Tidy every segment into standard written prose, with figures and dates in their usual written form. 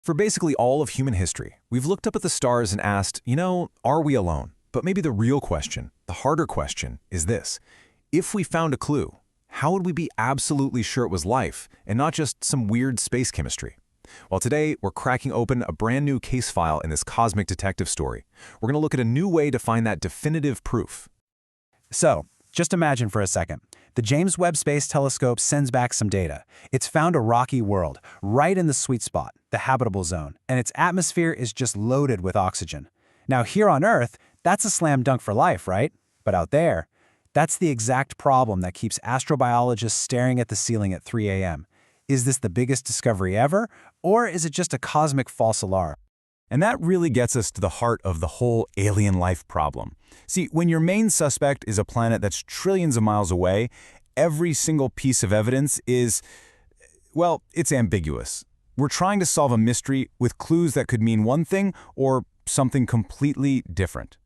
For basically all of human history, we've looked up at the stars and asked, are we alone? But maybe the real question, the harder question, is this. If we found a clue, how would we be absolutely sure it was life and not just some weird space chemistry? Well, today, we're cracking open a brand new case file in this cosmic detective story. We're going to look at a new way to find that definitive proof. So, just imagine for a second. The James Webb Space Telescope sends back some data. It's found a rocky world, right in the sweet spot, the habitable zone, and its atmosphere is just loaded with oxygen. Now, here on Earth, that's a slam dunk for life, right? But out there, that's the exact problem that keeps astrobiologists staring at the ceiling at 3 a.m. Is this the biggest discovery ever, or is it just a cosmic false alarm? And that really gets us to the heart of the whole alien life problem. See, when your main suspect is a planet that's trillions of miles away, every single piece of evidence is, well, it's ambiguous. We're trying to solve a mystery with clues that could mean one thing or something completely different.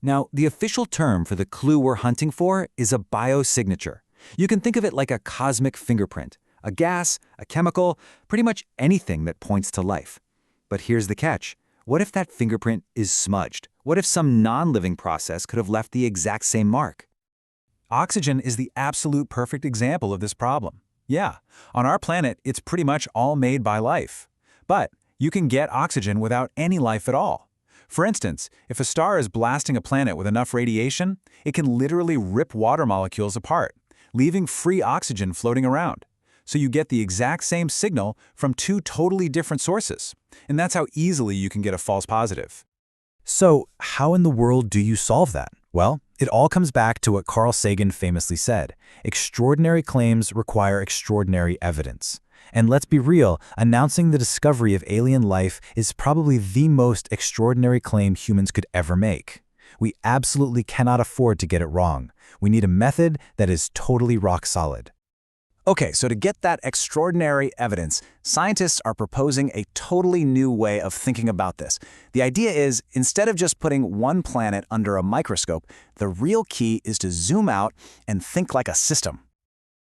Now, the official term for the clue we're hunting for is a biosignature. You can think of it like a cosmic fingerprint, a gas, a chemical, pretty much anything that points to life. But here's the catch. What if that fingerprint is smudged? What if some non-living process could have left the exact same mark? Oxygen is the absolute perfect example of this problem. Yeah, on our planet, it's pretty much all made by life. But you can get oxygen without any life at all. For instance, if a star is blasting a planet with enough radiation, it can literally rip water molecules apart, leaving free oxygen floating around. So you get the exact same signal from two totally different sources. And that's how easily you can get a false positive. So, how in the world do you solve that? Well, it all comes back to what Carl Sagan famously said. Extraordinary claims require extraordinary evidence. And let's be real, announcing the discovery of alien life is probably the most extraordinary claim humans could ever make. We absolutely cannot afford to get it wrong. We need a method that is totally rock solid. Okay, so to get that extraordinary evidence, scientists are proposing a totally new way of thinking about this. The idea is, instead of just putting one planet under a microscope, the real key is to zoom out and think like a system.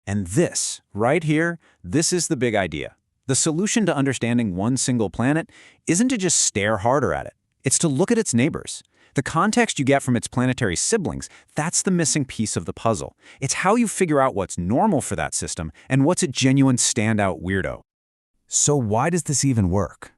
And this, right here, this is the big idea. The solution to understanding one single planet isn't to just stare harder at it. It's to look at its neighbors. The context you get from its planetary siblings, that's the missing piece of the puzzle. It's how you figure out what's normal for that system and what's a genuine standout weirdo. So why does this even work?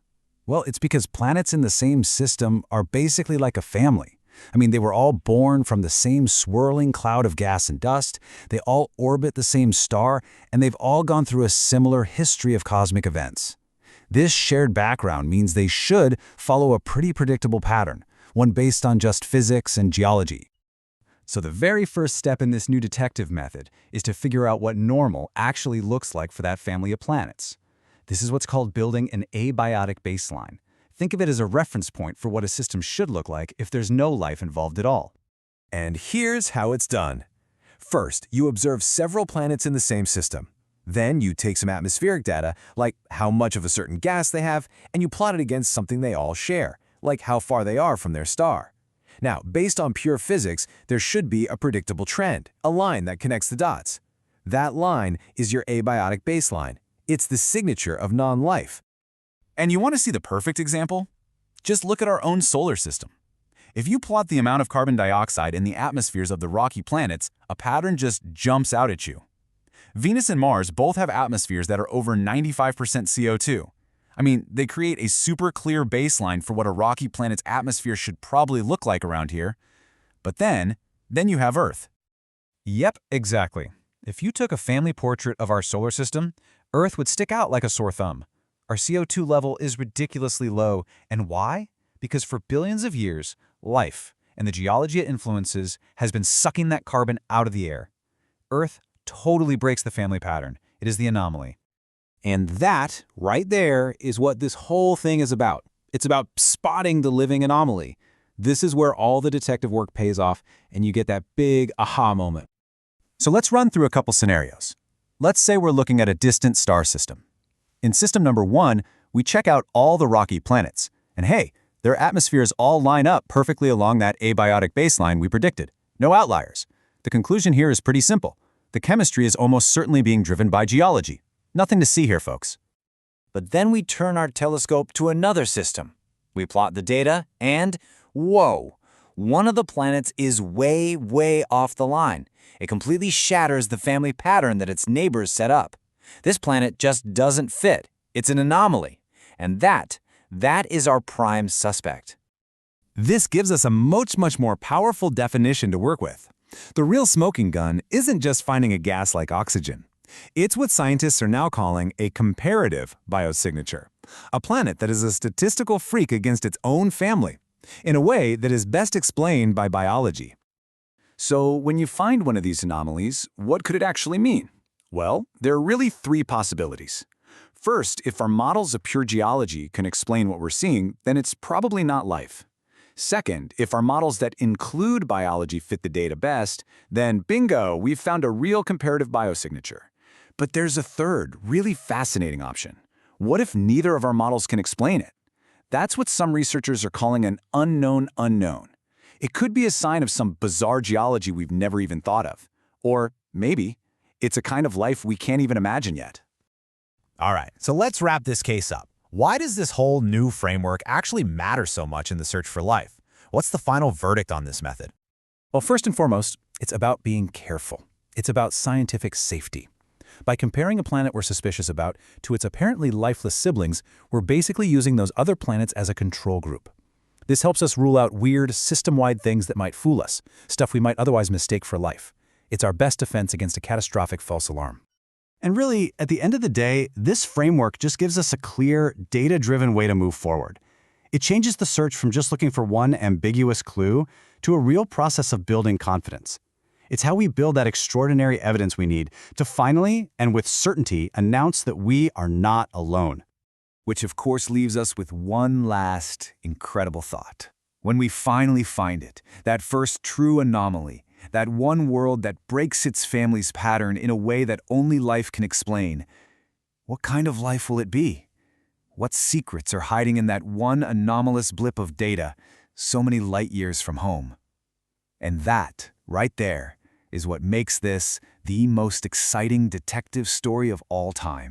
Well, it's because planets in the same system are basically like a family. They were all born from the same swirling cloud of gas and dust, they all orbit the same star, and they've all gone through a similar history of cosmic events. This shared background means they should follow a pretty predictable pattern, one based on just physics and geology. So the very first step in this new detective method is to figure out what normal actually looks like for that family of planets. This is what's called building an abiotic baseline. Think of it as a reference point for what a system should look like if there's no life involved at all. And here's how it's done. First, you observe several planets in the same system. Then you take some atmospheric data, like how much of a certain gas they have, and you plot it against something they all share, like how far they are from their star. Now, based on pure physics, there should be a predictable trend, a line that connects the dots. That line is your abiotic baseline. It's the signature of non-life. And you want to see the perfect example? Just look at our own solar system. If you plot the amount of carbon dioxide in the atmospheres of the rocky planets, a pattern just jumps out at you. Venus and Mars both have atmospheres that are over 95% CO2. They create a super clear baseline for what a rocky planet's atmosphere should probably look like around here. But then you have Earth. Yep, exactly. If you took a family portrait of our solar system, Earth would stick out like a sore thumb. Our CO2 level is ridiculously low. And why? Because for billions of years, life and the geology it influences has been sucking that carbon out of the air. Earth totally breaks the family pattern. It is the anomaly. And that, right there, is what this whole thing is about. It's about spotting the living anomaly. This is where all the detective work pays off, and you get that big aha moment. So let's run through a couple scenarios. Let's say we're looking at a distant star system. In system number 1, we check out all the rocky planets. And hey, their atmospheres all line up perfectly along that abiotic baseline we predicted. No outliers. The conclusion here is pretty simple. The chemistry is almost certainly being driven by geology. Nothing to see here, folks. But then we turn our telescope to another system. We plot the data, and whoa! One of the planets is way, way off the line. It completely shatters the family pattern that its neighbors set up. This planet just doesn't fit. It's an anomaly. And that is our prime suspect. This gives us a much more powerful definition to work with. The real smoking gun isn't just finding a gas like oxygen. It's what scientists are now calling a comparative biosignature, a planet that is a statistical freak against its own family, in a way that is best explained by biology. So when you find one of these anomalies, what could it actually mean? Well, there are really three possibilities. First, if our models of pure geology can explain what we're seeing, then it's probably not life. Second, if our models that include biology fit the data best, then bingo, we've found a real comparative biosignature. But there's a third, really fascinating option. What if neither of our models can explain it? That's what some researchers are calling an unknown unknown. It could be a sign of some bizarre geology we've never even thought of. Or maybe it's a kind of life we can't even imagine yet. All right, so let's wrap this case up. Why does this whole new framework actually matter so much in the search for life? What's the final verdict on this method? Well, first and foremost, it's about being careful. It's about scientific safety. By comparing a planet we're suspicious about to its apparently lifeless siblings, we're basically using those other planets as a control group. This helps us rule out weird, system-wide things that might fool us, stuff we might otherwise mistake for life. It's our best defense against a catastrophic false alarm. And really, at the end of the day, this framework just gives us a clear, data-driven way to move forward. It changes the search from just looking for one ambiguous clue to a real process of building confidence. It's how we build that extraordinary evidence we need to finally, and with certainty, announce that we are not alone. Which of course leaves us with one last incredible thought. When we finally find it, that first true anomaly, that one world that breaks its family's pattern in a way that only life can explain, what kind of life will it be? What secrets are hiding in that one anomalous blip of data so many light years from home? And that, right there, is what makes this the most exciting detective story of all time.